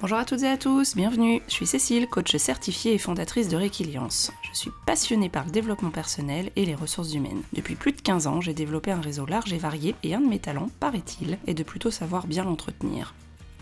Bonjour à toutes et à tous, bienvenue. Je suis Cécile, coach certifiée et fondatrice de Réquiliance. Je suis passionnée par le développement personnel et les ressources humaines. Depuis plus de 15 ans, j'ai développé un réseau large et varié et un de mes talents, paraît-il, est de plutôt savoir bien l'entretenir.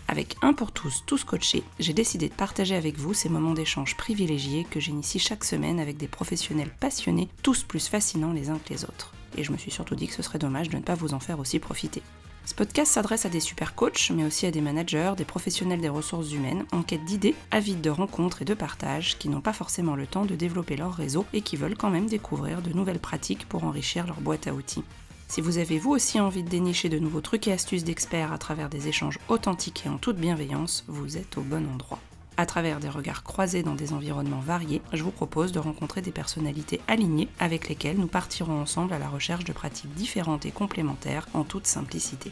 Avec Un pour tous coachés, j'ai décidé de partager avec vous ces moments d'échange privilégiés que j'initie chaque semaine avec des professionnels passionnés, tous plus fascinants les uns que les autres. Et je me suis surtout dit que ce serait dommage de ne pas vous en faire aussi profiter. Ce podcast s'adresse à des super coachs, mais aussi à des managers, des professionnels des ressources humaines, en quête d'idées, avides de rencontres et de partage, qui n'ont pas forcément le temps de développer leur réseau et qui veulent quand même découvrir de nouvelles pratiques pour enrichir leur boîte à outils. Si vous avez vous aussi envie de dénicher de nouveaux trucs et astuces d'experts à travers des échanges authentiques et en toute bienveillance, vous êtes au bon endroit. À travers des regards croisés dans des environnements variés, je vous propose de rencontrer des personnalités alignées avec lesquelles nous partirons ensemble à la recherche de pratiques différentes et complémentaires en toute simplicité.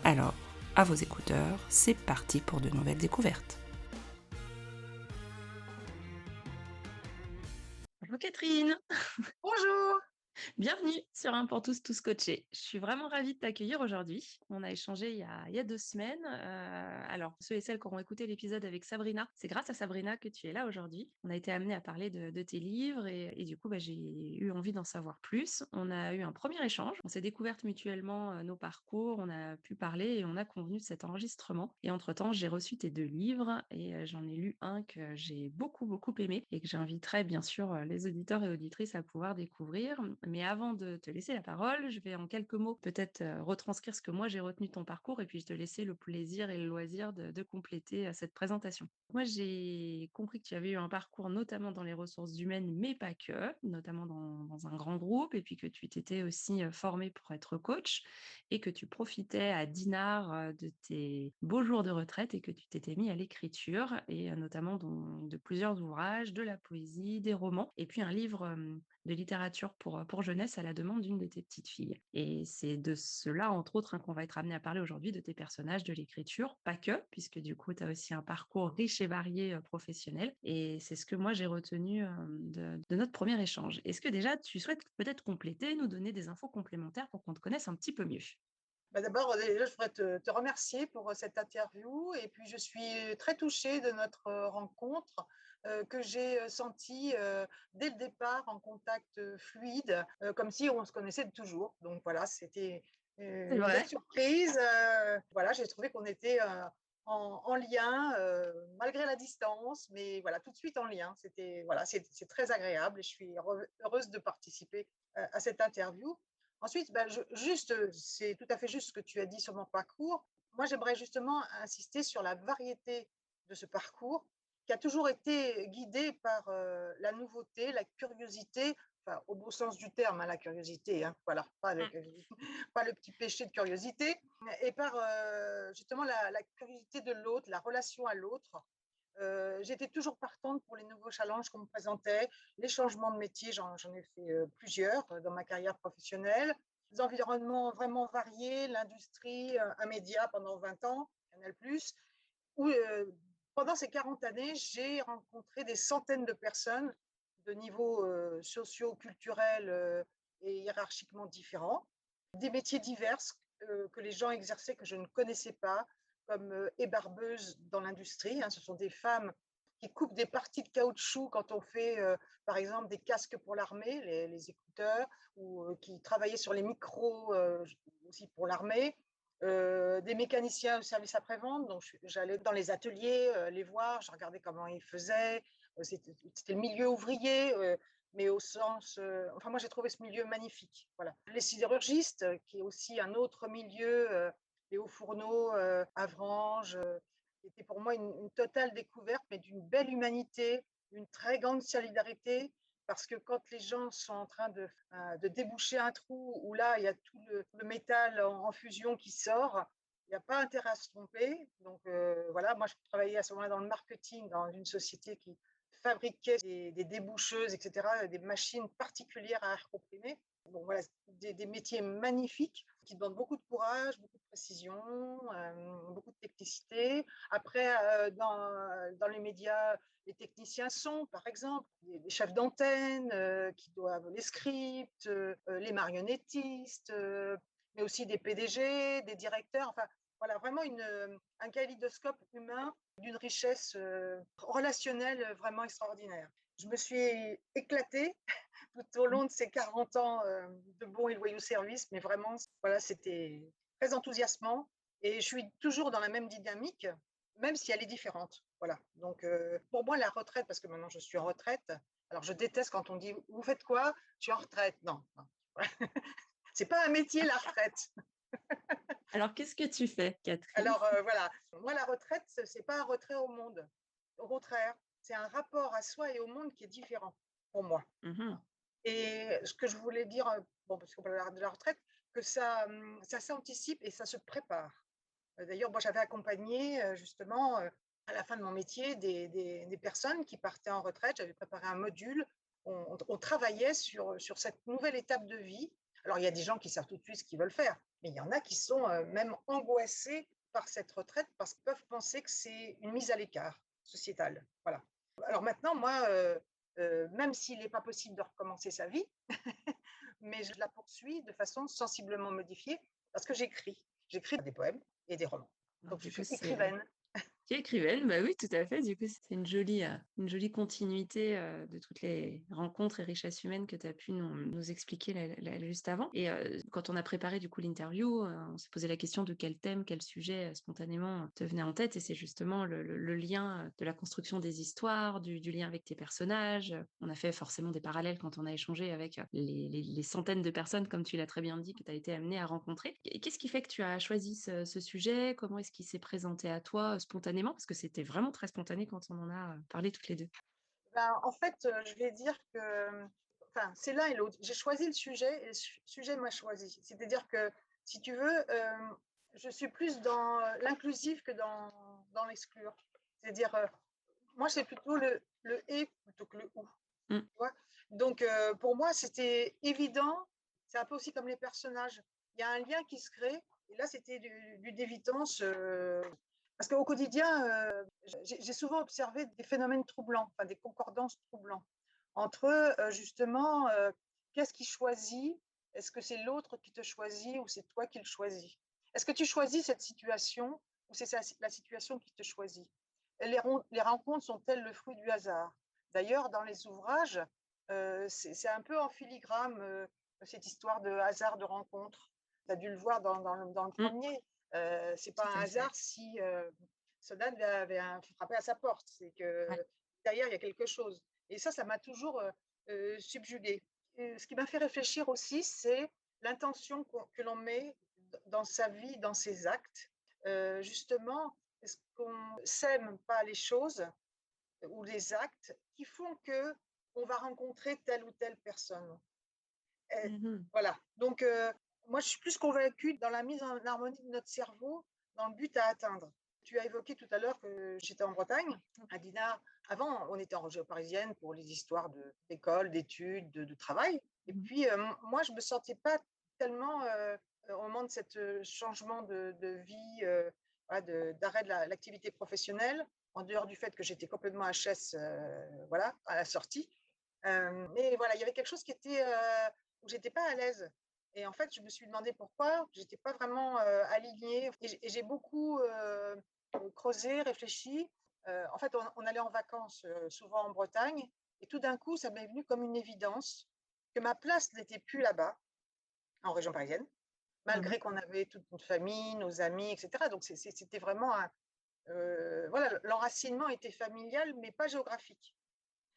Alors, à vos écouteurs, c'est parti pour de nouvelles découvertes. Bonjour Catherine. Bonjour! Bienvenue sur Un pour tous coachés. Je suis vraiment ravie de t'accueillir aujourd'hui. On a échangé il y a 2 semaines. Alors, ceux et celles qui auront écouté l'épisode avec Sabrina, c'est grâce à Sabrina que tu es là aujourd'hui. On a été amenés à parler de tes livres et du coup, j'ai eu envie d'en savoir plus. On a eu un premier échange. On s'est découvertes mutuellement nos parcours. On a pu parler et on a convenu de cet enregistrement. Et entre-temps, j'ai reçu tes 2 livres et j'en ai lu un que j'ai beaucoup aimé et que j'inviterai bien sûr les auditeurs et auditrices à pouvoir découvrir. Mais avant de te laisser la parole, je vais en quelques mots peut-être retranscrire ce que moi j'ai retenu de ton parcours et puis je te laisser le plaisir et le loisir de compléter cette présentation. Moi, j'ai compris que tu avais eu un parcours notamment dans les ressources humaines, mais pas que, notamment dans un grand groupe, et puis que tu t'étais aussi formé pour être coach et que tu profitais à Dinard de tes beaux jours de retraite et que tu t'étais mis à l'écriture et notamment de plusieurs ouvrages, de la poésie, des romans et puis un livre de littérature pour jeunesse à la demande d'une de tes petites filles. Et c'est de cela, entre autres, qu'on va être amené à parler aujourd'hui, de tes personnages, de l'écriture, pas que, puisque du coup, tu as aussi un parcours riche et varié professionnel. Et c'est ce que moi, j'ai retenu de notre premier échange. Est-ce que déjà, tu souhaites peut-être compléter, nous donner des infos complémentaires pour qu'on te connaisse un petit peu mieux? D'abord, déjà, je voudrais te remercier pour cette interview et puis je suis très touchée de notre rencontre que j'ai sentie dès le départ en contact fluide, comme si on se connaissait de toujours. Donc voilà, c'était C'est une belle vrai. surprise. Voilà, j'ai trouvé qu'on était en lien malgré la distance, mais voilà, tout de suite en lien. C'était voilà, c'est très agréable et je suis heureuse de participer à cette interview. Ensuite, c'est tout à fait juste ce que tu as dit sur mon parcours. Moi, j'aimerais justement insister sur la variété de ce parcours qui a toujours été guidé par la nouveauté, la curiosité, enfin, au beau sens du terme, hein, la curiosité, hein, voilà, pas le petit péché de curiosité, et par justement la curiosité de l'autre, la relation à l'autre. J'étais toujours partante pour les nouveaux challenges qu'on me présentait, les changements de métier, j'en ai fait plusieurs dans ma carrière professionnelle, des environnements vraiment variés, l'industrie, un média pendant 20 ans, Canal+, où pendant ces 40 années, j'ai rencontré des centaines de personnes de niveaux socio-culturels et hiérarchiquement différents, des métiers divers que les gens exerçaient que je ne connaissais pas, comme ébarbeuses dans l'industrie, hein. Ce sont des femmes qui coupent des parties de caoutchouc quand on fait, par exemple, des casques pour l'armée, les écouteurs, ou qui travaillaient sur les micros aussi pour l'armée. Des mécaniciens au service après-vente, donc j'allais dans les ateliers les voir, je regardais comment ils faisaient. C'était le milieu ouvrier, mais au sens. Enfin, moi, j'ai trouvé ce milieu magnifique. Voilà. Les sidérurgistes, qui est aussi un autre milieu, les hauts fourneaux, Avranches, était pour moi une totale découverte, mais d'une belle humanité, d'une très grande solidarité, parce que quand les gens sont en train de déboucher un trou où là, il y a tout le métal en fusion qui sort, il n'y a pas intérêt à se tromper. Donc voilà, moi je travaillais à ce moment-là dans le marketing, dans une société qui fabriquait des déboucheuses, etc., des machines particulières à air comprimé. Bon, voilà, des métiers magnifiques qui demandent beaucoup de courage, beaucoup de précision, beaucoup de technicité. Après, dans les médias, les techniciens sont, par exemple, les chefs d'antenne qui doivent les scripts, les marionnettistes, mais aussi des PDG, des directeurs. Enfin, voilà, vraiment un kaléidoscope humain d'une richesse relationnelle vraiment extraordinaire. Je me suis éclatée tout au Mmh. long de ces 40 ans de bons et loyaux services, mais vraiment, voilà, c'était très enthousiasmant et je suis toujours dans la même dynamique, même si elle est différente. Voilà. Donc, pour moi, la retraite, parce que maintenant je suis en retraite, alors je déteste quand on dit vous faites quoi? Je suis en retraite. Non, non. C'est pas un métier, la retraite. Alors qu'est-ce que tu fais, Catherine? Alors voilà, moi la retraite, c'est pas un retrait au monde. Au contraire, c'est un rapport à soi et au monde qui est différent pour moi. Mmh. Et ce que je voulais dire, bon, parce qu'on parle de la retraite, que ça, ça s'anticipe et ça se prépare. D'ailleurs, moi, j'avais accompagné justement à la fin de mon métier des personnes qui partaient en retraite. J'avais préparé un module. On travaillait sur cette nouvelle étape de vie. Alors, il y a des gens qui savent tout de suite ce qu'ils veulent faire, mais il y en a qui sont même angoissés par cette retraite parce qu'ils peuvent penser que c'est une mise à l'écart sociétale. Voilà. Alors maintenant, moi, même s'il n'est pas possible de recommencer sa vie, mais je la poursuis de façon sensiblement modifiée parce que j'écris. J'écris des poèmes et des romans. Alors Donc je du coup, suis c'est écrivaine. tu es écrivaine, bah oui, tout à fait. Du coup, c'est une jolie continuité, de toutes les rencontres et richesses humaines que tu as pu nous expliquer là juste avant et quand on a préparé du coup l'interview, on s'est posé la question de quel thème, quel sujet, spontanément te venait en tête et c'est justement le lien, de la construction des histoires, du lien avec tes personnages. On a fait forcément des parallèles quand on a échangé avec, les centaines de personnes, comme tu l'as très bien dit, que tu as été amenée à rencontrer. Et qu'est-ce qui fait que tu as choisi ce sujet? Comment est-ce qu'il s'est présenté à toi, spontanément? Parce que c'était vraiment très spontané quand on en a, parlé toutes les 2. Ben, en fait, je vais dire que, enfin, c'est l'un et l'autre. J'ai choisi le sujet et le sujet m'a choisi. C'est-à-dire que, si tu veux, je suis plus dans l'inclusif que dans l'exclure. C'est-à-dire, moi, c'est plutôt le et plutôt que le ou. Mmh. Tu vois. Donc, pour moi, c'était évident. C'est un peu aussi comme les personnages. Il y a un lien qui se crée. Et là, c'était du d'évidence. Parce qu'au quotidien, j'ai souvent observé des phénomènes troublants, enfin des concordances troublants entre justement, qu'est-ce qui choisit? Est-ce que c'est l'autre qui te choisit ou c'est toi qui le choisis? Est-ce que tu choisis cette situation ou c'est la situation qui te choisit? Les rencontres sont-elles le fruit du hasard? D'ailleurs, dans les ouvrages, c'est un peu en filigrane cette histoire de hasard de rencontre. Tu as dû le voir dans le Mmh. premier. C'est pas Tout un à fait. hasard si Sodane avait frappé à sa porte. C'est que Ouais. derrière, il y a quelque chose. Et ça m'a toujours subjuguée. Et ce qui m'a fait réfléchir aussi, c'est l'intention que l'on met dans sa vie, dans ses actes. Justement, est-ce qu'on sème pas les choses ou les actes qui font que on va rencontrer telle ou telle personne. Et Mmh. voilà. Donc, moi, je suis plus convaincue dans la mise en harmonie de notre cerveau dans le but à atteindre. Tu as évoqué tout à l'heure que j'étais en Bretagne, à Dinard. Avant, on était en région parisienne pour les histoires d'école, d'études, de travail. Et Mmh. puis, moi, je ne me sentais pas tellement, au moment de ce changement de vie, voilà, d'arrêt de l'activité professionnelle, en dehors du fait que j'étais complètement HS, voilà, à la sortie. Mais voilà, il y avait quelque chose qui était où j'étais pas à l'aise. Et en fait, je me suis demandé pourquoi. J'étais pas vraiment alignée. Et j'ai beaucoup creusé, réfléchi. En fait, on allait en vacances souvent en Bretagne. Et tout d'un coup, ça m'est venu comme une évidence que ma place n'était plus là-bas, en région parisienne, Mmh. malgré qu'on avait toute notre famille, nos amis, etc. Donc, c'était vraiment voilà, l'enracinement était familial, mais pas géographique.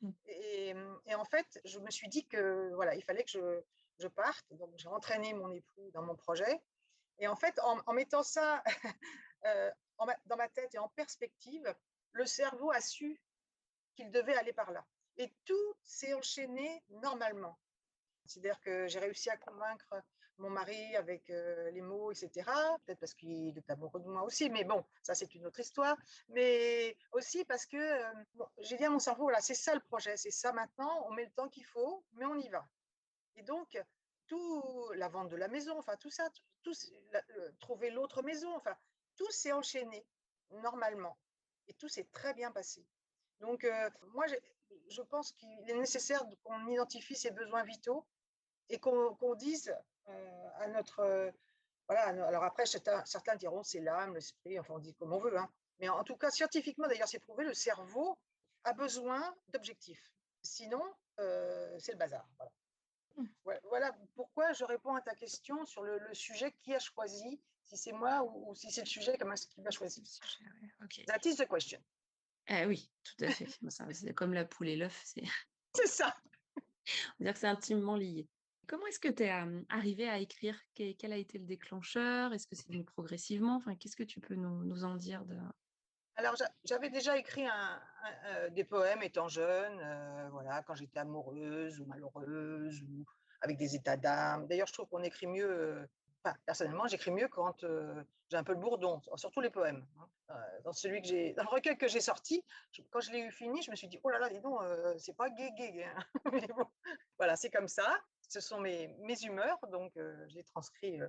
Mmh. Et en fait, je me suis dit que voilà, il fallait que je parte. Donc, j'ai entraîné mon époux dans mon projet. Et en fait, en mettant ça dans ma tête et en perspective, le cerveau a su qu'il devait aller par là. Et tout s'est enchaîné normalement. C'est-à-dire que j'ai réussi à convaincre mon mari avec les mots, etc. Peut-être parce qu'il est amoureux de moi aussi, mais bon, ça c'est une autre histoire. Mais aussi parce que bon, j'ai dit à mon cerveau, voilà, c'est ça le projet, c'est ça maintenant, on met le temps qu'il faut, mais on y va. Et donc, tout, la vente de la maison, enfin tout ça, trouver l'autre maison, enfin, tout s'est enchaîné normalement. Et tout s'est très bien passé. Donc, moi, je pense qu'il est nécessaire qu'on identifie ses besoins vitaux et qu'on dise à notre voilà, alors après, certains diront c'est l'âme, l'esprit, enfin on dit comme on veut, hein. Mais en tout cas, scientifiquement d'ailleurs, c'est prouvé, le cerveau a besoin d'objectifs. Sinon, c'est le bazar. Voilà. Mmh. Voilà pourquoi je réponds à ta question sur le sujet qui a choisi, si c'est moi ou si c'est le sujet qui m'a choisi. Sujet, ouais, OK. That is the question. Ah oui, tout à fait. Bah, ça c'est comme la poule et l'œuf, c'est C'est ça. on va dire que c'est intimement lié. Comment est-ce que tu es, arrivée à écrire? Quel a été le déclencheur? Est-ce que c'est venu progressivement? Enfin, qu'est-ce que tu peux nous en dire de Alors j'avais déjà écrit des poèmes étant jeune, voilà, quand j'étais amoureuse ou malheureuse ou avec des états d'âme. D'ailleurs, je trouve qu'on écrit mieux, enfin, personnellement, j'écris mieux quand, j'ai un peu le bourdon, surtout les poèmes, hein. Dans le recueil que j'ai sorti, quand je l'ai eu fini, je me suis dit: «Oh là là, dis donc, c'est pas gai gai, hein». Mais bon, voilà, c'est comme ça. Ce sont mes humeurs, donc je les transcris,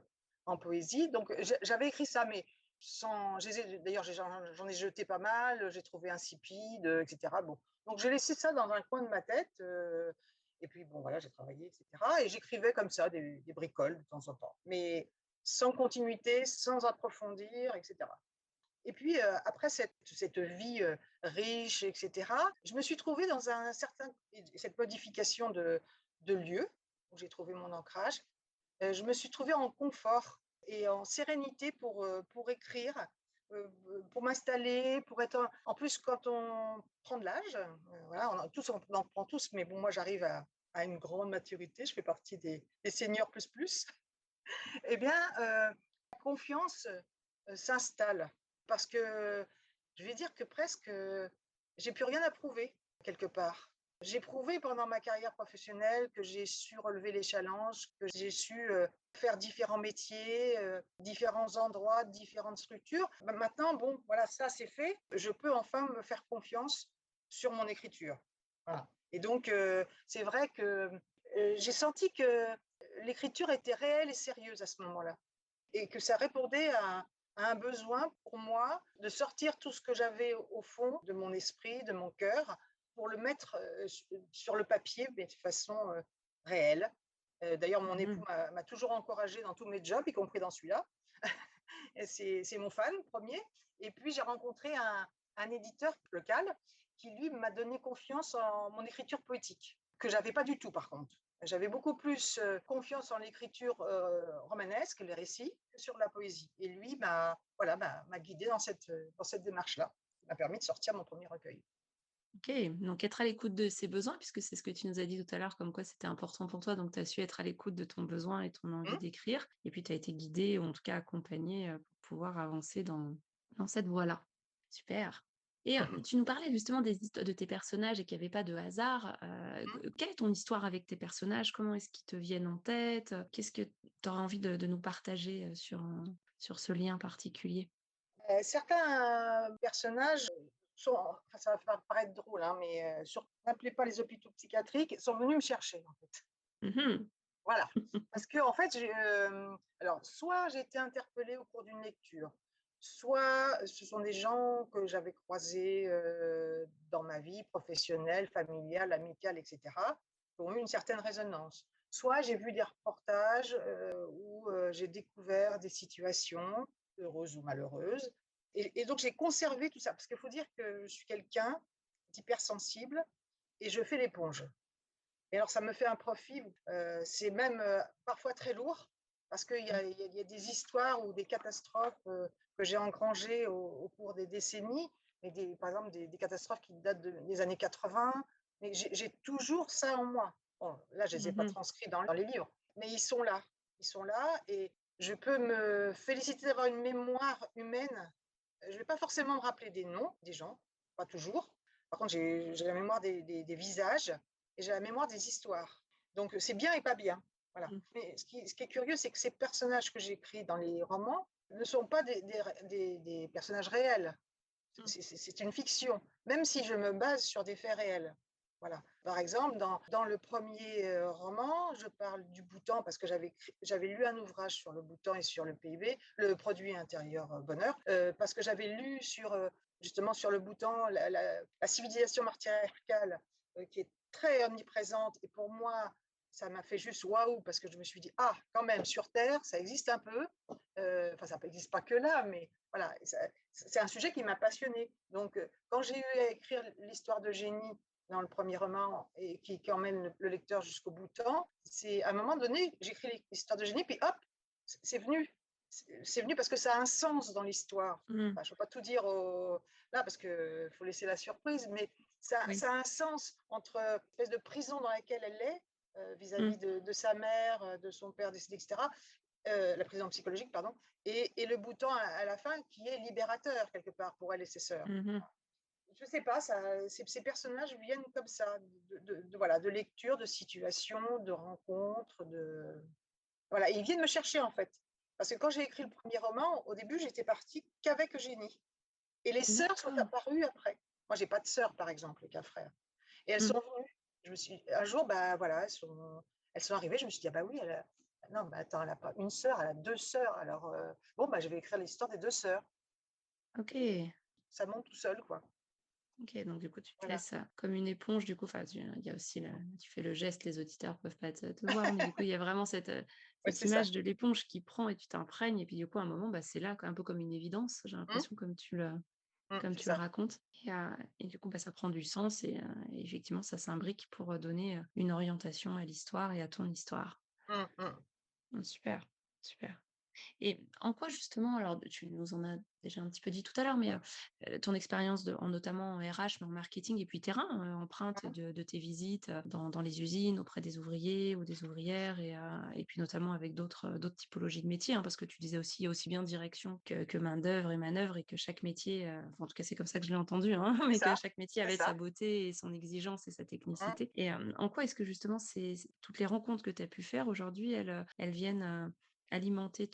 en poésie. Donc j'avais écrit ça, mais sans, d'ailleurs, j'en ai jeté pas mal, j'ai trouvé insipide, etc. Bon, donc j'ai laissé ça dans un coin de ma tête. Et puis bon, voilà, j'ai travaillé, etc. Et j'écrivais comme ça des bricoles de temps en temps, mais sans continuité, sans approfondir, etc. Et puis après cette vie riche, etc., je me suis trouvée dans cette modification de lieu où j'ai trouvé mon ancrage. Je me suis trouvée en confort et en sérénité pour écrire, pour m'installer, pour être en plus quand on prend de l'âge, voilà, on en prend tous, mais bon, moi j'arrive à une grande maturité, je fais partie des seniors plus plus. Eh bien, la confiance, s'installe parce que je vais dire que presque, j'ai plus rien à prouver quelque part. J'ai prouvé pendant ma carrière professionnelle que j'ai su relever les challenges, que j'ai su, faire différents métiers, différents endroits, différentes structures. Maintenant, bon, voilà, ça c'est fait. Je peux enfin me faire confiance sur mon écriture. Voilà. Et donc, c'est vrai que, j'ai senti que l'écriture était réelle et sérieuse à ce moment-là et que ça répondait à un besoin pour moi de sortir tout ce que j'avais au fond de mon esprit, de mon cœur, pour le mettre sur le papier, mais de façon réelle. D'ailleurs, mon époux mmh. m'a toujours encouragée dans tous mes jobs, y compris dans celui-là. C'est mon fan premier. Et puis, j'ai rencontré un éditeur local qui, lui, m'a donné confiance en mon écriture poétique, que j'avais pas du tout, par contre. J'avais beaucoup plus confiance en l'écriture romanesque, les récits, que sur la poésie. Et lui m'a guidée dans cette démarche-là. Il m'a permis de sortir mon premier recueil. OK, donc être à l'écoute de ses besoins, puisque c'est ce que tu nous as dit tout à l'heure, comme quoi c'était important pour toi, donc tu as su être à l'écoute de ton besoin et ton envie Mmh. d'écrire et puis tu as été guidée ou en tout cas accompagnée, pour pouvoir avancer dans cette voie-là. Super et tu nous parlais justement des histo de tes personnages et qu'il y avait pas de hasard, quelle est ton histoire avec tes personnages? Comment est-ce qu'ils te viennent en tête? Qu'est-ce que tu aurais envie de nous partager, sur ce lien particulier? Certains personnages sont, enfin, ça va paraître drôle, hein, mais n'appelez pas les hôpitaux psychiatriques, sont venus me chercher, en fait. Mmh. Voilà. Parce que en fait, alors, soit j'ai été interpellée au cours d'une lecture, soit ce sont des gens que j'avais croisés dans ma vie professionnelle, familiale, amicale, etc., qui ont eu une certaine résonance. Soit j'ai vu des reportages où j'ai découvert des situations, heureuses ou malheureuses. Et donc, j'ai conservé tout ça. Parce qu'il faut dire que je suis quelqu'un d'hypersensible et je fais l'éponge. Et alors, ça me fait un profit, c'est même parfois très lourd, parce qu'il y a des histoires ou des catastrophes que j'ai engrangées au cours des décennies, mais par exemple des catastrophes qui datent des années 80, mais j'ai toujours ça en moi. Bon, là, je ne les ai pas Mmh. transcrits dans les livres, mais ils sont là. Ils sont là et je peux me féliciter d'avoir une mémoire humaine. Je ne vais pas forcément me rappeler des noms des gens, pas toujours. Par contre, j'ai la mémoire des visages et j'ai la mémoire des histoires. Donc, c'est bien et pas bien. Voilà. Mmh. Mais ce qui est curieux, c'est que ces personnages que j'écris dans les romans ne sont pas des personnages réels. Mmh. C'est une fiction, même si je me base sur des faits réels. Voilà. Par exemple, dans le premier roman, je parle du Bhoutan parce que j'avais lu un ouvrage sur le Bhoutan et sur le PIB, le produit intérieur bonheur, parce que j'avais lu justement sur le Bhoutan la civilisation matriarcale qui est très omniprésente et pour moi, ça m'a fait juste waouh, parce que je me suis dit, ah, quand même, sur Terre, ça existe un peu. Enfin, ça n'existe pas que là, mais voilà, c'est un sujet qui m'a passionnée. Donc, quand j'ai eu à écrire l'histoire de génie dans le premier roman et qui emmène le lecteur jusqu'au bout de temps, c'est à un moment donné, j'écris l'histoire de génie, puis hop, c'est venu. C'est venu parce que ça a un sens dans l'histoire. Mmh. Enfin, je ne vais pas tout dire là parce qu'il faut laisser la surprise, mais Oui. ça a un sens entre l'espèce de prison dans laquelle elle est Mmh. vis-à-vis de sa mère, de son père décédé, etc. La prison psychologique, pardon, et le bouton à la fin qui est libérateur quelque part pour elle et ses sœurs. Mmh. Je sais pas, ces personnages viennent comme ça, voilà, de lecture, de situation, de rencontres, voilà, ils viennent me chercher en fait. Parce que quand j'ai écrit le premier roman, au début, j'étais partie qu'avec Eugénie. Et les sœurs sont D'accord. apparues après. Moi, j'ai pas de sœurs, par exemple, qu'un frère. Et elles Mmh. sont venues. Un jour, bah voilà, elles sont arrivées. Je me suis dit, ah bah oui, non, mais attends, elle n'a pas une sœur, elle a deux sœurs. Alors, bon, bah, je vais écrire l'histoire des deux sœurs. OK. Ça monte tout seul, quoi. OK, donc du coup, tu te Voilà. laisses, comme une éponge, du coup, enfin, il y a aussi tu fais le geste, les auditeurs peuvent pas te voir, mais du coup, il y a vraiment Oui, cette c'est ça. image de l'éponge qui prend et tu t'imprègnes et puis du coup, à un moment, bah, c'est là, un peu comme une évidence, j'ai Hum, l'impression comme c'est tu le ça. racontes et du coup, bah, ça prend du sens et effectivement, ça s'imbrique pour, donner, une orientation à l'histoire et à ton histoire. Hum. Mmh, super, super. Et en quoi justement, alors tu nous en as déjà un petit peu dit tout à l'heure, mais ton expérience notamment en RH, mais en marketing et puis terrain, empreinte Hum, de tes visites dans les usines, auprès des ouvriers ou des ouvrières et puis notamment avec d'autres typologies de métiers, hein, parce que tu disais aussi, il y a aussi bien direction que main-d'œuvre et manœuvre et que chaque métier, enfin, en tout cas c'est comme ça que je l'ai entendu, hein, c'est mais que ça. chaque métier C'est avait sa ça. beauté et son exigence et sa Hum. technicité. Et en quoi est-ce que justement toutes les rencontres que tu as pu faire aujourd'hui, elles viennent alimenter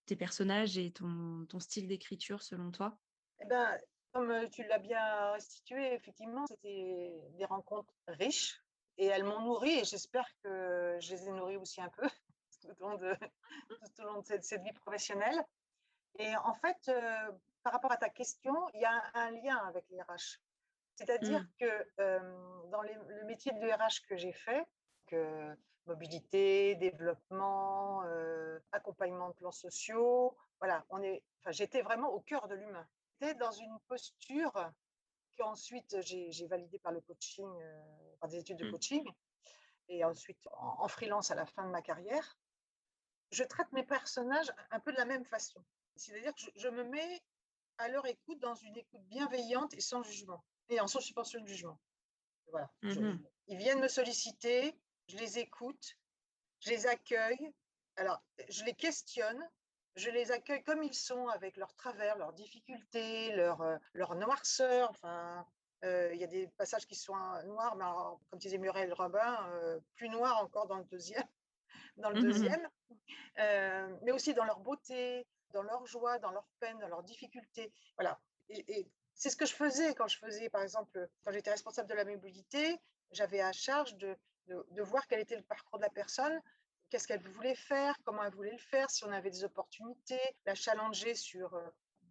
tes personnages et ton style d'écriture selon toi? Eh ben, comme tu l'as bien restitué, effectivement, c'était des rencontres riches et elles m'ont nourrie et j'espère que je les ai nourries aussi un peu tout au long de, tout au long de cette vie professionnelle. Et en fait, par rapport à ta question, il y a un lien avec les RH. C'est-à-dire Mmh. que dans le métier de RH que j'ai fait, que mobilité, développement, accompagnement de plans sociaux, voilà, enfin, j'étais vraiment au cœur de l'humain. J'étais dans une posture qu'ensuite j'ai validée par le coaching, par des études de Mmh. coaching, et ensuite en freelance à la fin de ma carrière. Je traite mes personnages un peu de la même façon. C'est-à-dire que je me mets à leur écoute dans une écoute bienveillante et sans jugement, et sans suspension de jugement. Voilà. Mmh. Ils viennent me solliciter, je les écoute, je les accueille. Alors, je les questionne, je les accueille comme ils sont, avec leurs travers, leurs difficultés, leur noirceur. Enfin, il y a des passages qui sont noirs, mais alors, comme disait Muriel Robin, plus noirs encore dans le deuxième. Dans le Mmh. deuxième. Mais aussi dans leur beauté, dans leur joie, dans leur peine, dans leurs difficultés. Voilà. Et c'est ce que je faisais quand par exemple, quand j'étais responsable de la mobilité, j'avais à charge de voir quel était le parcours de la personne, qu'est-ce qu'elle voulait faire, comment elle voulait le faire, si on avait des opportunités, la challenger sur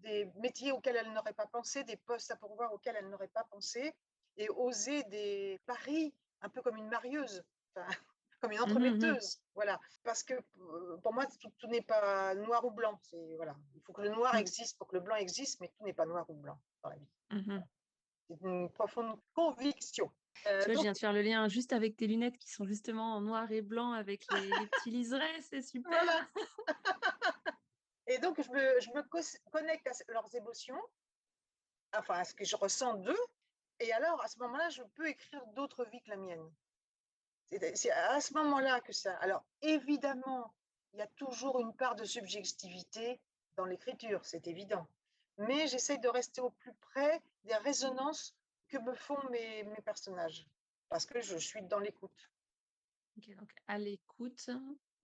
des métiers auxquels elle n'aurait pas pensé, des postes à pourvoir auxquels elle n'aurait pas pensé, et oser des paris, un peu comme une marieuse. Enfin, comme une Mmh mh. entremetteuse, voilà. Parce que pour moi, tout n'est pas noir ou blanc. Voilà. Il faut que le noir Mmh. existe pour que le blanc existe, mais tout n'est pas noir ou blanc dans la vie. Mmh. C'est une profonde conviction. Tu vois, je Donc, viens de faire le lien juste avec tes lunettes qui sont justement en noir et blanc avec les petits liserés, c'est super! voilà. Et donc, je me connecte à leurs émotions, enfin, à ce que je ressens d'eux. Et alors, à ce moment-là, je peux écrire d'autres vies que la mienne. C'est à ce moment-là que ça. Alors, évidemment, il y a toujours une part de subjectivité dans l'écriture, c'est évident. Mais j'essaye de rester au plus près des résonances que me font mes personnages, parce que je suis dans l'écoute. OK, donc à l'écoute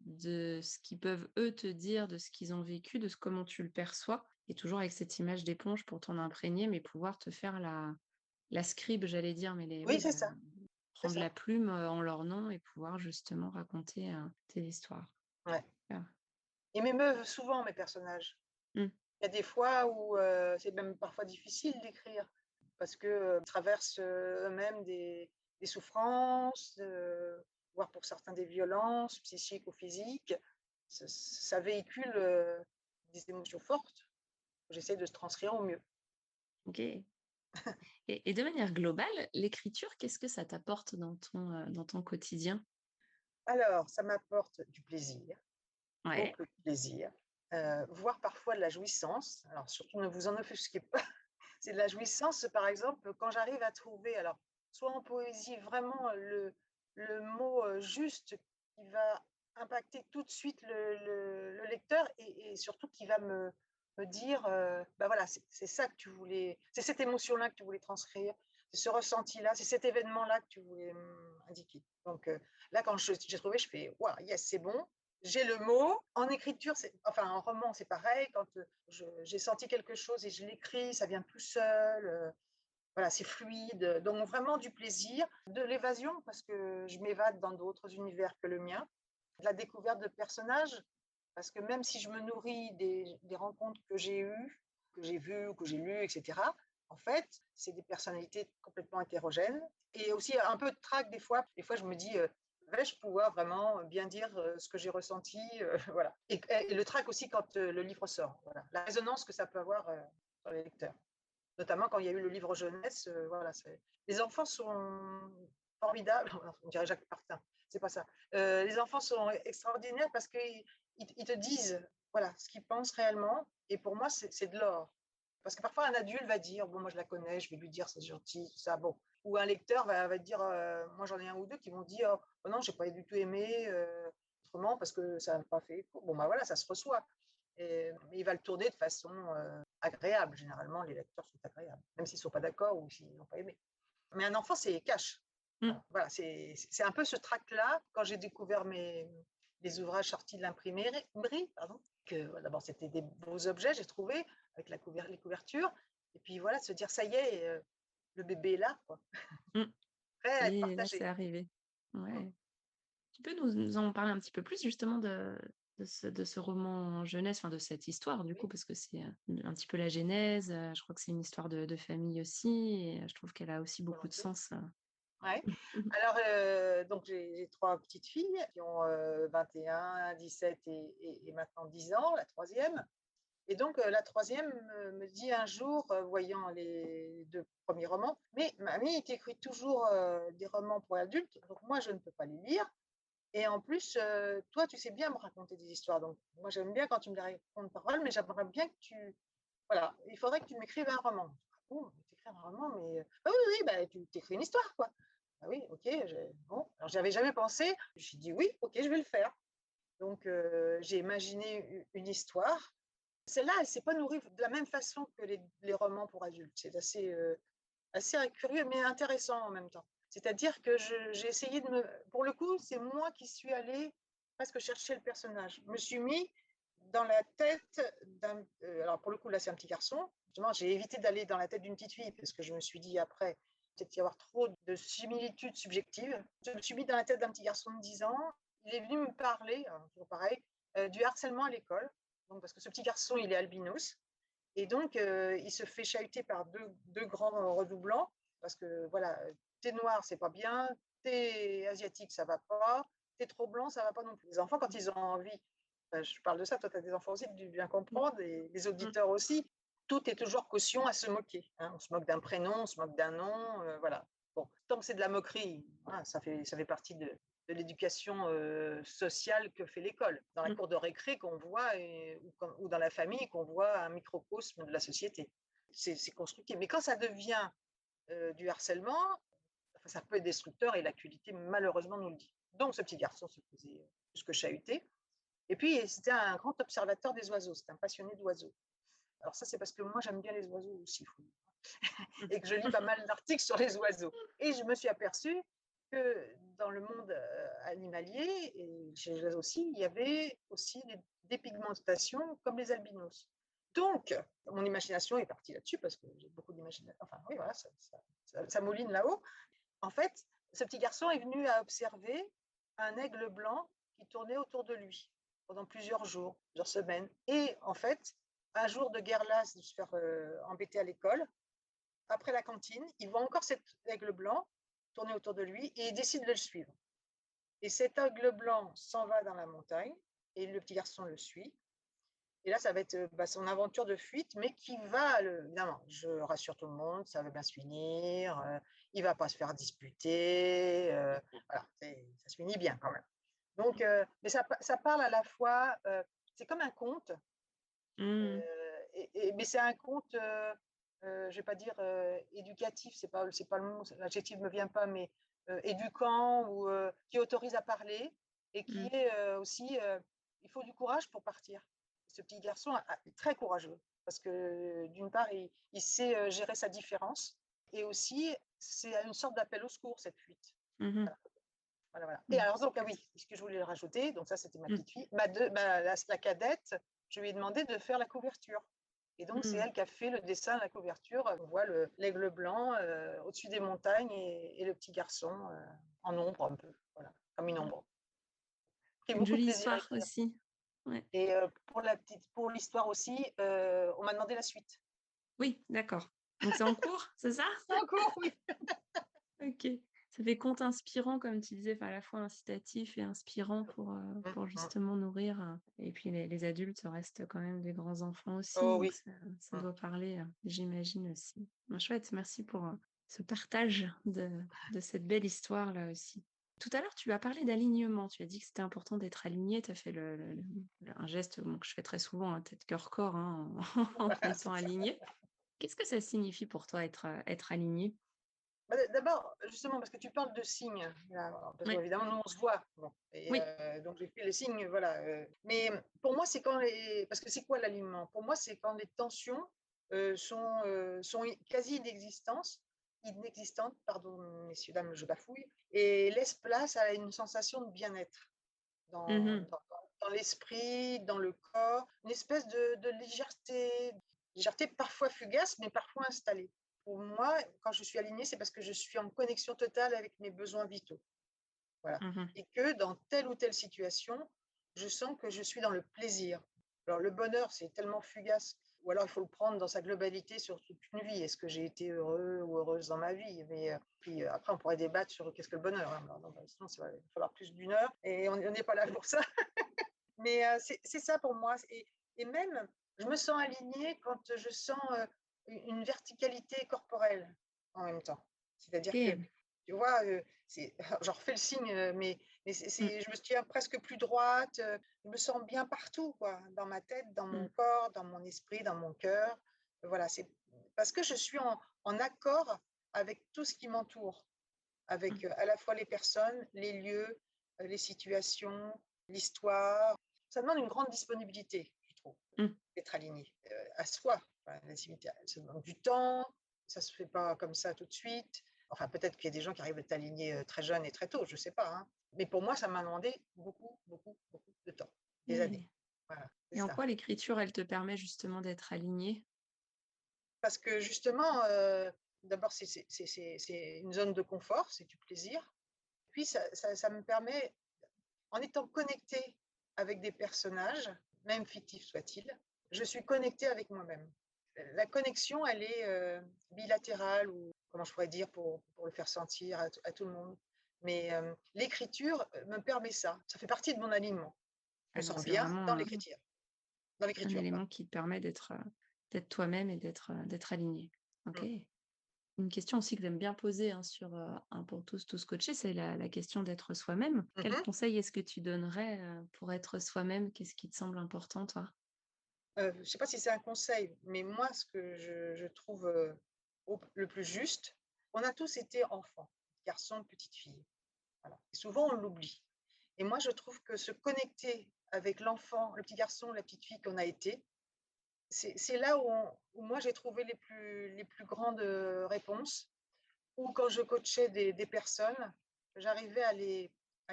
de ce qu'ils peuvent eux te dire, de ce qu'ils ont vécu, de comment tu le perçois et toujours avec cette image d'éponge pour t'en imprégner, mais pouvoir te faire la scribe, j'allais dire, mais Oui, c'est ça, c'est prendre ça. la plume, en leur nom et pouvoir justement raconter, tes histoires. Ouais. Ah. Ils m'émeuvent souvent, mes personnages. Mmh. Il y a des fois où c'est même parfois difficile d'écrire, parce qu'ils traversent eux-mêmes des souffrances, voire pour certains des violences psychiques ou physiques. Ça véhicule des émotions fortes que j'essaie de se transcrire au mieux. OK. Et de manière globale, l'écriture, qu'est-ce que ça t'apporte dans ton quotidien? Alors, ça m'apporte du plaisir, Ouais, beaucoup de plaisir, voire parfois de la jouissance. Alors surtout ne vous en offusquez pas, c'est de la jouissance, par exemple, quand j'arrive à trouver, alors soit en poésie, vraiment le mot, juste qui va impacter tout de suite le lecteur et surtout qui va me dire, bah, voilà, c'est ça que tu voulais, c'est cette émotion-là que tu voulais transcrire, c'est ce ressenti-là, c'est cet événement-là que tu voulais, indiquer. Donc, là, quand j'ai trouvé, je fais: «Waouh, yes, c'est bon, j'ai le mot». En écriture, enfin, en roman, c'est pareil, quand, j'ai senti quelque chose et je l'écris, ça vient tout seul, voilà, c'est fluide, donc vraiment du plaisir, de l'évasion parce que je m'évade dans d'autres univers que le mien, de la découverte de personnages, parce que même si je me nourris des rencontres que j'ai eues, que j'ai vues ou que j'ai lues, et cetera, en fait, c'est des personnalités complètement hétérogènes et aussi un peu de trac des fois. Des fois, je me dis, vais-je pouvoir vraiment bien dire, ce que j'ai ressenti, voilà, et le trac aussi quand, le livre sort, voilà, la résonance que ça peut avoir, sur les lecteurs. Notamment quand il y a eu le livre jeunesse, voilà, les enfants sont formidables, on dirait Jacques Martin, c'est pas ça. Les enfants sont extraordinaires parce qu'ils te disent, voilà, ce qu'ils pensent réellement et pour moi, c'est de l'or. Parce que parfois un adulte va dire: «Bon, moi je la connais, je vais lui dire, c'est gentil, tout ça», bon. Ou un lecteur va dire, moi j'en ai un ou 2 qui vont dire: «Oh non, j'ai pas du tout aimé, autrement parce que ça m'a pas fait écho». Bon, bah, voilà, ça se reçoit mais il va le tourner de façon, agréable. Généralement, les lecteurs sont agréables, même s'ils ne sont pas d'accord ou s'ils n'ont pas aimé. Mais un enfant, c'est cash. mmh, Voilà, c'est un peu ce trac-là, quand j'ai découvert les ouvrages sortis de l'imprimerie, pardon, que voilà, d'abord, c'était des beaux objets, j'ai trouvé, avec les couvertures. Et puis voilà, de se dire, ça y est, le bébé est là, quoi, mmh. prêt Ça à y être est, là, c'est partagé. arrivé. Mm. Ouais. Tu peux nous en parler un petit peu plus justement de ce roman jeunesse, enfin de cette histoire du coup, Oui, parce que c'est, un petit peu la genèse, je crois que c'est une histoire de famille aussi et je trouve qu'elle a aussi beaucoup de volontiers. sens. Ouais. Mmh. Alors, donc j'ai 3 petites filles qui ont, 21, 17 et maintenant 10 ans, la troisième. Et donc, la troisième me dit un jour, voyant les 2 premiers romans: «Mais mamie, tu écris toujours, des romans pour adultes, donc moi je ne peux pas les lire et en plus, toi tu sais bien me raconter des histoires, donc moi j'aime bien quand tu me les racontes par parole, mais j'aimerais bien que tu voilà, il faudrait que tu m'écrives un roman». «Ah bon, t'écrire un roman, mais» «Ah oui, oui, bah, tu écris une histoire, quoi». «Ah oui, OK, bon». Alors j'y avais jamais pensé, je me suis dit: «Oui, OK, je vais le faire». Donc, j'ai imaginé une histoire. Celle-là, elle ne s'est pas nourrie de la même façon que les romans pour adultes. C'est assez curieux, mais intéressant en même temps. C'est-à-dire que j'ai essayé de me pour le coup, c'est moi qui suis allée presque chercher le personnage. Je me suis mis dans la tête alors pour le coup, là, c'est un petit garçon. Justement, j'ai évité d'aller dans la tête d'une petite fille parce que je me suis dit après, peut-être y avoir trop de similitudes subjectives. Je me suis mis dans la tête d'un petit garçon de 10 ans. Il est venu me parler, alors toujours pareil, du harcèlement à l'école. Donc parce que ce petit garçon, il est albinos et donc, il se fait chahuter par deux grands redoublants parce que voilà, t'es noir, c'est pas bien, t'es asiatique, ça va pas, t'es trop blanc, ça va pas non plus. Les enfants, quand ils ont envie, je parle de ça, toi tu as des enfants aussi, tu dois bien Mmh. comprendre, et les Mmh. auditeurs aussi, tout est toujours caution à se moquer. Hein. On se moque d'un prénom, on se moque d'un nom, voilà. Bon, tant que c'est de la moquerie, voilà, ça fait partie de l'éducation sociale que fait l'école. Dans la Mmh. cour de récré qu'on voit, ou dans la famille qu'on voit un microcosme de la société. C'est constructif. Mais quand ça devient du harcèlement, enfin, ça peut être destructeur et l'actualité malheureusement nous le dit. Donc ce petit garçon se faisait plus que chahuter. Et puis c'était un grand observateur des oiseaux, c'était un passionné d'oiseaux. Alors ça c'est parce que moi j'aime bien les oiseaux aussi, Mmh. et que je lis pas mal d'articles sur les oiseaux. Et je me suis aperçue que dans le monde animalier, et chez les oiseaux aussi, il y avait aussi des dépigmentations comme les albinos. Donc, mon imagination est partie là-dessus parce que j'ai beaucoup d'imagination. Enfin, oui, voilà, ça mouline là-haut. En fait, ce petit garçon est venu à observer un aigle blanc qui tournait autour de lui pendant plusieurs jours, plusieurs semaines. Et en fait, un jour de guerre lasse de se faire embêter à l'école, après la cantine, il voit encore cet aigle blanc tourner autour de lui et il décide de le suivre. Et cet aigle blanc s'en va dans la montagne et le petit garçon le suit. Et là, ça va être son aventure de fuite, mais qui va, évidemment, je rassure tout le monde, ça va bien se finir, il ne va pas se faire disputer, voilà, ça se finit bien quand même. Donc, mais ça parle à la fois, c'est comme un conte, Mmh. mais c'est un conte, je ne vais pas dire éducatif, c'est pas le mot, l'adjectif ne me vient pas, mais éduquant ou qui autorise à parler et qui Mmh. est aussi, il faut du courage pour partir. Ce petit garçon est très courageux parce que d'une part, il sait gérer sa différence et aussi, c'est une sorte d'appel au secours, cette fuite. Mmh. Voilà, voilà, voilà. Et Mmh. alors, donc, ah oui, ce que je voulais le rajouter, donc ça, c'était ma Mmh. petite fille. La cadette, je lui ai demandé de faire la couverture. Et donc, c'est Mmh. elle qui a fait le dessin de la couverture. On voit l'aigle blanc au-dessus des montagnes et le petit garçon en ombre un peu, voilà, comme une Mmh. ombre. J'ai Une beaucoup de jolie plaisir à histoire écrire. aussi. Ouais. Et pour l'histoire aussi, on m'a demandé la suite. Oui, d'accord. Donc c'est en cours, c'est ça? C'est en cours, oui. OK. Ça fait conte inspirant comme tu disais, enfin à la fois incitatif et inspirant Mm, pour mm. justement nourrir, et puis les adultes restent quand même des grands enfants aussi, Oh donc oui. ça Mm. doit parler, j'imagine aussi. Ben chouette, merci pour, ce partage de cette belle histoire-là aussi. Tout à l'heure, tu as parlé d'alignement, tu as dit que c'était important d'être aligné, tu as fait un geste, bon, que je fais très souvent, hein, tête, cœur, corps, hein, en Voilà, étant c'est ça. aligné. Qu'est-ce que ça signifie pour toi être aligné? D'abord, justement, parce que tu parles de signes, là, alors, parce Oui, qu'évidemment, nous, on se voit. Bon, et oui. donc, j'ai fait les signes, voilà. Mais pour moi, c'est quand les. Parce que c'est quoi l'alignement? Pour moi, c'est quand les tensions sont quasi inexistantes, pardon, messieurs, dames, je bafouille, et laissent place à une sensation de bien-être Mmh. dans l'esprit, dans le corps, une espèce de légèreté parfois fugace, mais parfois installée. Pour moi, quand je suis alignée, c'est parce que je suis en connexion totale avec mes besoins vitaux. Voilà. Mmh. Et que dans telle ou telle situation, je sens que je suis dans le plaisir. Alors, le bonheur, c'est tellement fugace. Ou alors, il faut le prendre dans sa globalité sur toute une vie. Est-ce que j'ai été heureux ou heureuse dans ma vie? Mais puis après, on pourrait débattre sur qu'est-ce que le bonheur, hein. Alors, sinon, il va falloir plus d'une heure et on n'est pas là pour ça. Mais c'est ça pour moi. Et même, je me sens alignée quand je sens une verticalité corporelle en même temps. C'est-à-dire que, OK. tu vois, j'en refais le signe, mais Mmh, je me tiens presque plus droite, je me sens bien partout, quoi, dans ma tête, dans mon mmh, corps, dans mon esprit, dans mon cœur. Voilà, c'est parce que je suis en accord avec tout ce qui m'entoure, mmh, avec à la fois les personnes, les lieux, les situations, l'histoire. Ça demande une grande disponibilité, je trouve, mmh. d'être aligné à soi. Enfin, la disponibilité, ça demande du temps, ça ne se fait pas comme ça tout de suite. Enfin, peut-être qu'il y a des gens qui arrivent à être alignés très jeunes et très tôt, je ne sais pas, hein. Mais pour moi, ça m'a demandé beaucoup, beaucoup, beaucoup de temps, des années. Et Voilà, c'est et en ça. quoi l'écriture, elle te permet justement d'être alignée? Parce que justement, d'abord, c'est une zone de confort, c'est du plaisir. Puis, ça me permet, en étant connectée avec des personnages, même fictifs soient-ils, je suis connectée avec moi-même. La connexion, elle est bilatérale ou comment je pourrais dire pour le faire sentir à tout le monde. Mais l'écriture me permet ça. Ça fait partie de mon alignement. Je Ah me donc sens c'est bien vraiment dans l'écriture. Dans un l'écriture, pardon. élément qui te permet d'être toi-même et d'être aligné. OK. Mm. Une question aussi que j'aime bien poser, hein, sur, un pour tous, tous coachés, c'est la question d'être soi-même. Quel Mhm. conseil est-ce que tu donnerais, pour être soi-même? Qu'est-ce qui te semble important, toi? Je ne sais pas si c'est un conseil, mais moi, ce que je trouve le plus juste, on a tous été enfants, garçons, petites filles. Voilà. Et souvent, on l'oublie. Et moi, je trouve que se connecter avec l'enfant, le petit garçon, la petite fille qu'on a été, c'est là où moi, j'ai trouvé les plus grandes réponses. Ou quand je coachais des personnes, j'arrivais à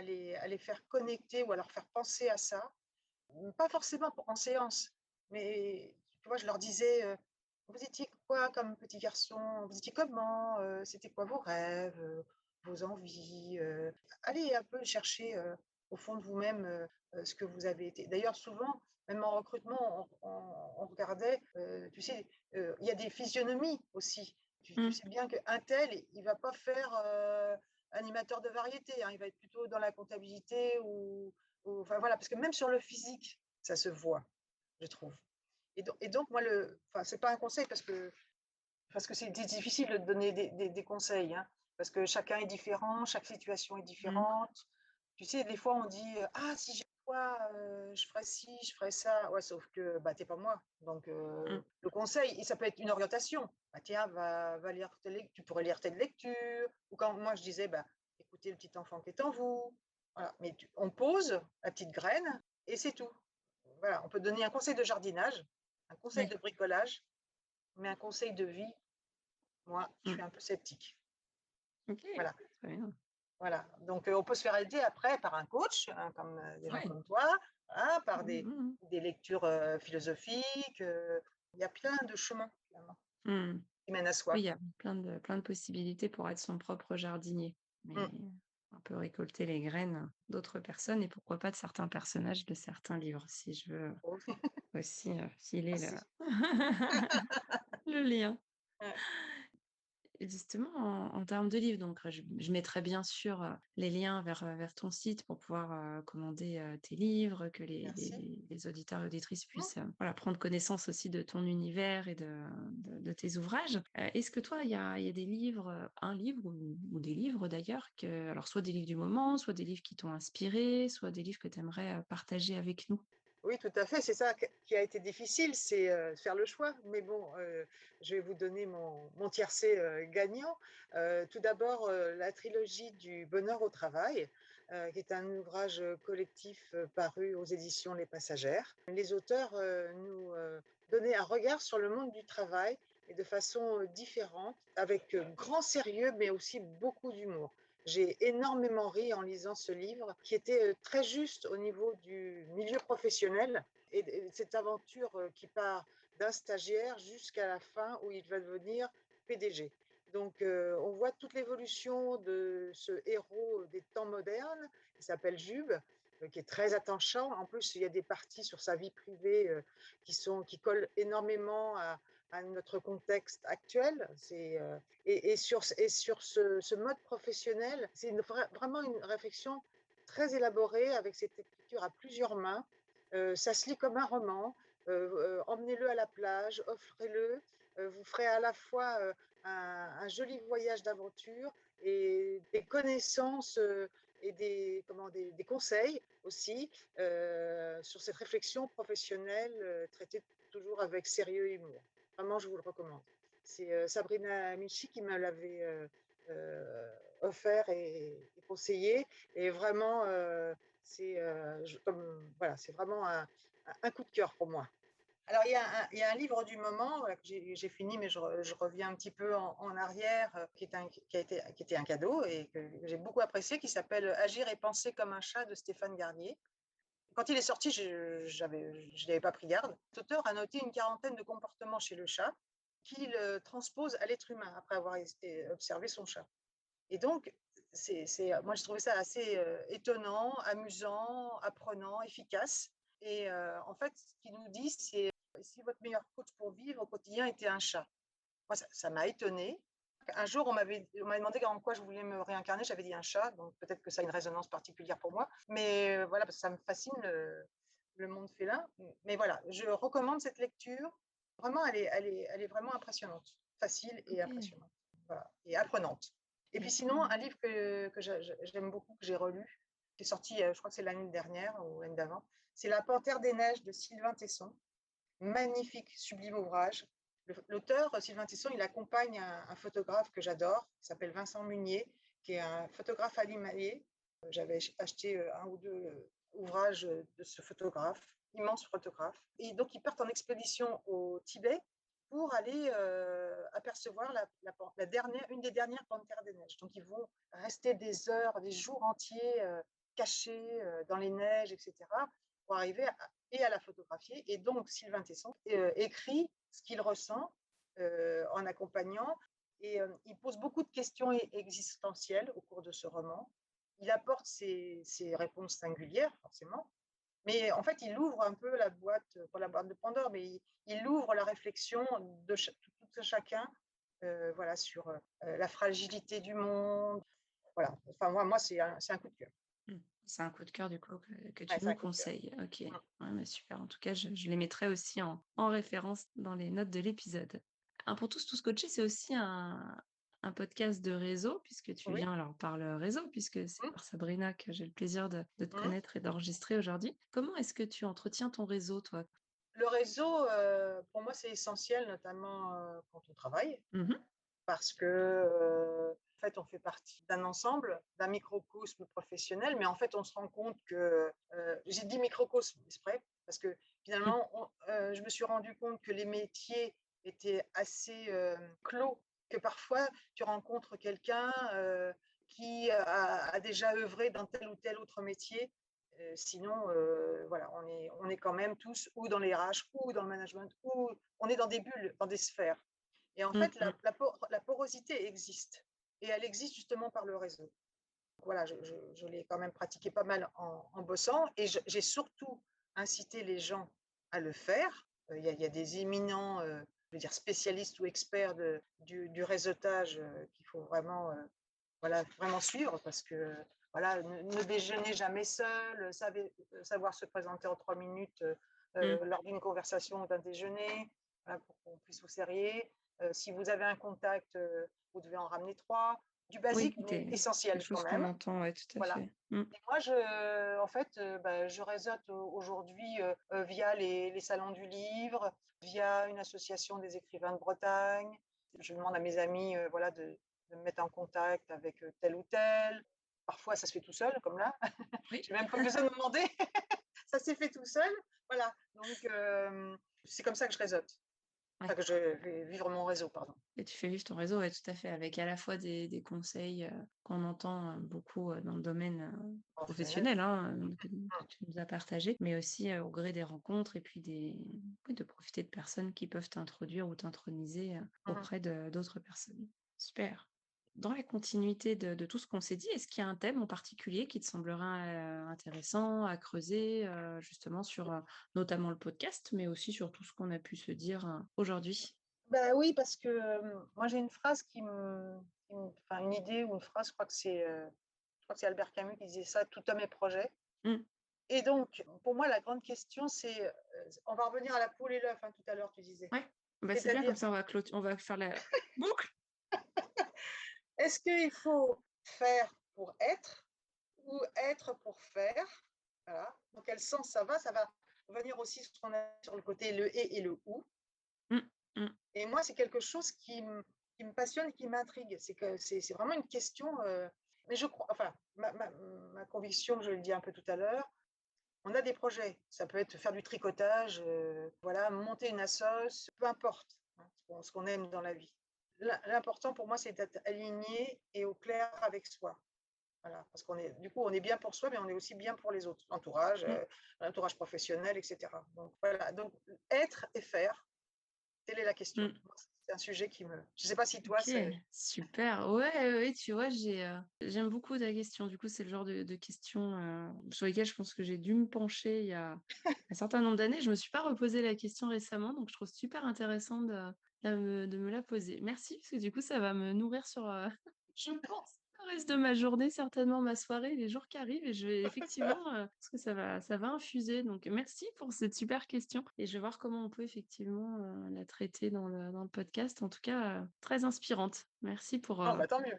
les faire connecter ou à leur faire penser à ça. Pas forcément en séance, mais tu vois, je leur disais, «Vous étiez quoi comme petit garçon? Vous étiez comment? C'était quoi vos rêves, vos envies?» Allez un peu chercher, au fond de vous-même, ce que vous avez été. D'ailleurs, souvent, même en recrutement, on regardait, tu sais, il y a des physionomies aussi. Tu Mmh. sais bien qu'un tel, il va pas faire, animateur de variété, hein, il va être plutôt dans la comptabilité enfin voilà, parce que même sur le physique, ça se voit, je trouve. Et donc moi, enfin, c'est pas un conseil parce que c'est difficile de donner des conseils, hein, parce que chacun est différent, chaque situation est Mmh. différente. Tu sais, des fois, on dit si j'ai toi, je ferais ci, je ferais ça. Ouais, sauf que bah, t'es pas moi. Donc, Mmh. le conseil, et ça peut être une orientation. Bah, tiens, va lire tu pourrais lire telle lecture. Ou quand moi, je disais, bah, écoutez le petit enfant qui est en vous. Voilà. Mais on pose la petite graine et c'est tout. Voilà, on peut donner un conseil de jardinage, un conseil Oui. de bricolage, mais un conseil de vie, moi, je Mmh. suis un peu sceptique. OK, Voilà, très bien. voilà. Donc, on peut se faire aider après par un coach, hein, comme des gens Ouais. comme toi, hein, par Mmh mh. des lectures philosophiques. Il y a plein de chemins, finalement, Mmh. qui mènent à Oui, soi. il y a plein de possibilités pour être son propre jardinier, mais Mm. on peut récolter les graines d'autres personnes et pourquoi pas de certains personnages de certains livres, si je veux Oh, aussi, filer le merci. le lien. Ouais, Et justement, en termes de livres, donc, je mettrai bien sûr, les liens vers ton site pour pouvoir, commander, tes livres, que les merci. les les auditeurs et auditrices Mm. puissent, voilà, prendre connaissance aussi de ton univers et de tes ouvrages. Est-ce que toi, il y a des livres, un livre ou des livres d'ailleurs que alors soit des livres du moment, soit des livres qui t'ont inspiré, soit des livres que tu aimerais, partager avec nous? Oui, tout à fait. C'est ça qui a été difficile, c'est faire le choix. Mais bon, je vais vous donner mon tiercé gagnant. Tout d'abord, la trilogie du Bonheur au travail, qui est un ouvrage collectif paru aux éditions Les Passagères. Les auteurs nous donnaient un regard sur le monde du travail et de façon différente, avec grand sérieux, mais aussi beaucoup d'humour. J'ai énormément ri en lisant ce livre, qui était très juste au niveau du milieu professionnel et de cette aventure qui part d'un stagiaire jusqu'à la fin où il va devenir PDG. Donc, on voit toute l'évolution de ce héros des temps modernes, qui s'appelle Jube, qui est très attachant. En plus, il y a des parties sur sa vie privée qui collent énormément à notre contexte actuel. Et sur ce mode professionnel, c'est vraiment une réflexion très élaborée avec cette écriture à plusieurs mains. Ça se lit comme un roman. Emmenez-le à la plage, offrez-le. Vous ferez à la fois un joli voyage d'aventure et des connaissances et des conseils aussi sur cette réflexion professionnelle traitée toujours avec sérieux et humour. Vraiment, je vous le recommande. C'est Sabrina Michi qui me l'avait offert et conseillé. Et vraiment, voilà, c'est vraiment un coup de cœur pour moi. Alors, il y a un livre du moment que j'ai fini, mais je reviens un petit peu en arrière, qui était un cadeau et que j'ai beaucoup apprécié, qui s'appelle Agir et penser comme un chat de Stéphane Garnier. Quand il est sorti, je n'avais pas pris garde. Cet auteur a noté une quarantaine de comportements chez le chat qu'il transpose à l'être humain après avoir observé son chat. Et donc, moi, je trouvais ça assez étonnant, amusant, apprenant, efficace. Et en fait, ce qu'il nous dit, c'est si votre meilleur coach pour vivre au quotidien était un chat. Moi, ça m'a étonnée. Un jour, on m'a demandé en quoi je voulais me réincarner. J'avais dit un chat, donc peut-être que ça a une résonance particulière pour moi. Mais voilà, parce que ça me fascine le monde félin. Mais voilà, je recommande cette lecture. Vraiment, elle est vraiment impressionnante, facile et OK. impressionnante. Voilà, et apprenante. Et puis sinon, un livre que j'aime beaucoup, que j'ai relu, qui est sorti, je crois que c'est l'année dernière ou l'année d'avant, c'est La Panthère des Neiges de Sylvain Tesson. Magnifique, sublime ouvrage. L'auteur, Sylvain Tesson, il accompagne un photographe que j'adore, qui s'appelle Vincent Munier, qui est un photographe animalier. J'avais acheté un ou deux ouvrages de ce photographe, immense photographe. Et donc, ils partent en expédition au Tibet pour aller apercevoir une des dernières panthères des neiges. Donc, ils vont rester des heures, des jours entiers cachés dans les neiges, etc., pour arriver à la photographier. Et donc, Sylvain Tesson écrit ce qu'il ressent en accompagnant. Et il pose beaucoup de questions existentielles au cours de ce roman. Il apporte ses réponses singulières, forcément. Mais en fait, il ouvre un peu la boîte, pas la boîte de Pandore, mais il ouvre la réflexion de tout chacun voilà, sur la fragilité du monde, voilà. Enfin, moi c'est un coup de cœur. Mmh. C'est un coup de cœur du coup que Ouais, tu c'est nous un coup de cœur. conseilles. OK. Mmh. Ouais, mais super. En tout cas, je les mettrai aussi en référence dans les notes de l'épisode. Un pour tous, tous coachés, c'est aussi un podcast de réseau puisque tu Oui. viens alors par le réseau, puisque c'est Mmh. par Sabrina que j'ai le plaisir de te Mmh. connaître et d'enregistrer aujourd'hui. Comment est-ce que tu entretiens ton réseau, toi? Le réseau, pour moi, c'est essentiel, notamment, quand on travaille. Mmh. Parce que, en fait, on fait partie d'un ensemble, d'un microcosme professionnel, mais en fait, on se rend compte que, j'ai dit microcosme exprès, parce que Mmh. finalement, je me suis rendu compte que les métiers étaient assez, clos, que parfois tu rencontres quelqu'un, qui a déjà œuvré dans tel ou tel autre métier. Sinon, voilà, on est quand même tous ou dans les RH ou dans le management ou on est dans des bulles, dans des sphères. Et en Mmh fait, mh. la porosité existe et elle existe justement par le réseau. Voilà, je l'ai quand même pratiqué pas mal en bossant et j'ai surtout incité les gens à le faire. Il y a des éminents, je veux dire spécialistes ou experts du réseautage, qu'il faut vraiment, voilà, vraiment suivre parce que, voilà, ne déjeunez jamais seul, savoir se présenter en 3 minutes, Mmh. lors d'une conversation ou d'un déjeuner, voilà, pour qu'on puisse vous serrer. Si vous avez un contact, vous devez en ramener 3. Du Oui, basique, mais des quelque essentiel quand chose qu'on même. entend, ouais, tout à Voilà. fait. Mmh. Et moi, en fait, bah, je réseaute aujourd'hui, via les salons du livre, via une association des écrivains de Bretagne. Je demande à mes amis, voilà, de me mettre en contact avec, tel ou tel. Parfois, ça se fait tout seul, comme là. Oui. J'ai même pas besoin de demander, ça s'est fait tout seul. Voilà, donc c'est comme ça que je réseaute. Enfin, Ouais. que je vais vivre mon réseau, pardon. Et tu fais vivre ton réseau, ouais, tout à fait, avec à la fois des conseils, qu'on entend, beaucoup, dans le domaine, Professionnel. professionnel, hein, que Mmh. tu nous as partagé, mais aussi, au gré des rencontres et puis oui, de profiter de personnes qui peuvent t'introduire ou t'introniser, Mmh mh. auprès de d'autres personnes. Super. Dans la continuité de tout ce qu'on s'est dit, est-ce qu'il y a un thème en particulier qui te semblera, intéressant à creuser, justement sur, notamment le podcast, mais aussi sur tout ce qu'on a pu se dire, aujourd'hui? Bah, oui, parce que, moi j'ai une phrase enfin une idée ou une phrase, je crois que c'est Albert Camus qui disait ça: «Tout homme est projet» Mmh. et donc pour moi la grande question c'est, on va revenir à la poule et l'œuf, hein, tout à l'heure tu disais. Ouais, bah, c'est bien comme C'est-à-dire, ça on va faire la boucle. est-ce qu'il faut faire pour être ou être pour faire? Voilà. Dans quel sens ça va? Ça va venir aussi sur ce qu'on a sur le côté le et le ou. Mmh, mmh. Et moi, c'est quelque chose qui me passionne et qui m'intrigue. C'est que c'est vraiment une question, mais je crois enfin, ma conviction, je le dis un peu tout à l'heure, on a des projets. Ça peut être faire du tricotage, voilà, monter une assoce, peu importe, hein, ce qu'on aime dans la vie. L'important pour moi, c'est d'être aligné et au clair avec soi. Voilà, parce on est bien pour soi, mais on est aussi bien pour les autres, Mmh. l'entourage professionnel et cetera. Donc voilà, donc être et faire. Telle est la question. Mmh. Moi, c'est un sujet je ne sais pas si toi, OK, c'est super. Ouais, ouais, tu vois, j'aime beaucoup ta question. Du coup, c'est le genre de questions, sur lesquelles je pense que j'ai dû me pencher il y a un certain nombre d'années. Je me suis pas reposé la question récemment, donc je trouve super intéressant de me la poser. Merci, parce que du coup, ça va me nourrir sur, je pense, le reste de ma journée, certainement ma soirée, les jours qui arrivent et je vais effectivement, parce que ça va infuser. Donc merci pour cette super question et je vais voir comment on peut effectivement, la traiter dans le podcast. En tout cas, très inspirante. Merci pour, bon, bah, tant mieux.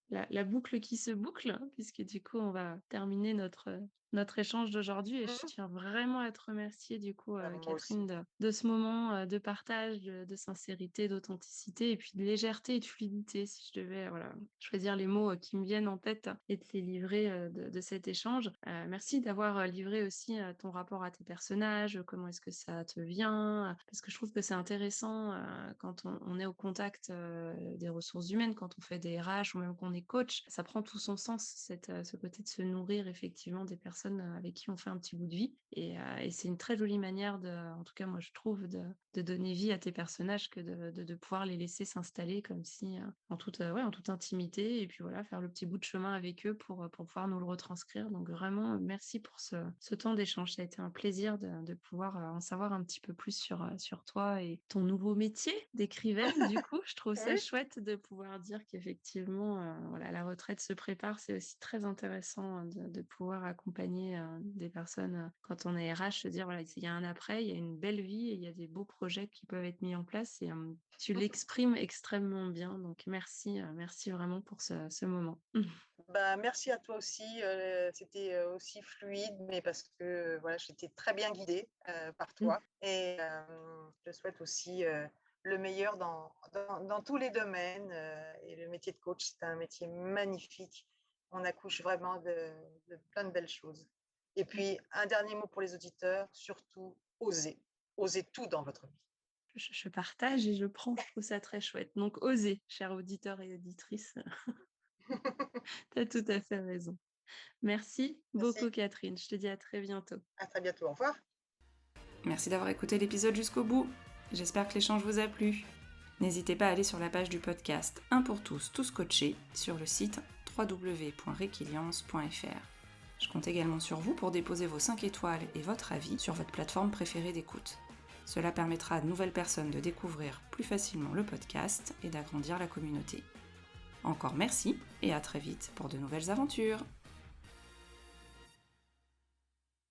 la boucle qui se boucle, hein, puisque du coup, on va terminer notre échange d'aujourd'hui et je Mmh. tiens vraiment à te remercier du coup, Bah, moi Catherine, aussi. de ce moment, de partage, de sincérité, d'authenticité et puis de légèreté et de fluidité, si je devais, voilà, choisir les mots, qui me viennent en tête et de les livrer, de cet échange. Merci d'avoir, livré aussi, ton rapport à tes personnages, comment est-ce que ça te vient, parce que je trouve que c'est intéressant, quand on est au contact, des ressources humaines, quand on fait des RH ou même qu'on est coach, ça prend tout son sens, ce côté de se nourrir effectivement des personnes personnes avec qui on fait un petit bout de vie. Et c'est une très jolie manière en tout cas moi je trouve, de donner vie à tes personnages que de pouvoir les laisser s'installer comme si, ouais, en toute intimité et puis voilà, faire le petit bout de chemin avec eux pour pouvoir nous le retranscrire. Donc vraiment, merci pour ce temps d'échange. Ça a été un plaisir de pouvoir, en savoir un petit peu plus sur toi et ton nouveau métier d'écrivaine du coup. Je trouve ça Oui. chouette de pouvoir dire qu'effectivement, voilà, la retraite se prépare. C'est aussi très intéressant, de pouvoir accompagner, des personnes, quand on est RH, se dire voilà, il y a un après, il y a une belle vie et il y a des beaux projets qui peuvent être mis en place et tu l'exprimes extrêmement bien. Donc merci vraiment pour ce moment. Bah, merci à toi aussi. C'était aussi fluide, mais parce que voilà, j'étais très bien guidée par Mmh. toi. Et je te souhaite aussi le meilleur dans tous les domaines. Et le métier de coach, c'est un métier magnifique. On accouche vraiment de plein de belles choses. Et puis, un dernier mot pour les auditeurs, surtout, osez. Osez tout dans votre vie. Je partage et je prends, je trouve ça très chouette. Donc osez, chers auditeurs et auditrices, tu as tout à fait raison. Merci beaucoup Merci. Catherine, je te dis à très bientôt. À très bientôt. Au revoir. Merci d'avoir écouté l'épisode jusqu'au bout. J'espère que l'échange vous a plu. N'hésitez pas à aller sur la page du podcast Un pour tous, tous coachés sur le site www.requiliance.fr. Je compte également sur vous pour déposer vos 5 étoiles et votre avis sur votre plateforme préférée d'écoute. Cela permettra à de nouvelles personnes de découvrir plus facilement le podcast et d'agrandir la communauté. Encore merci et à très vite pour de nouvelles aventures.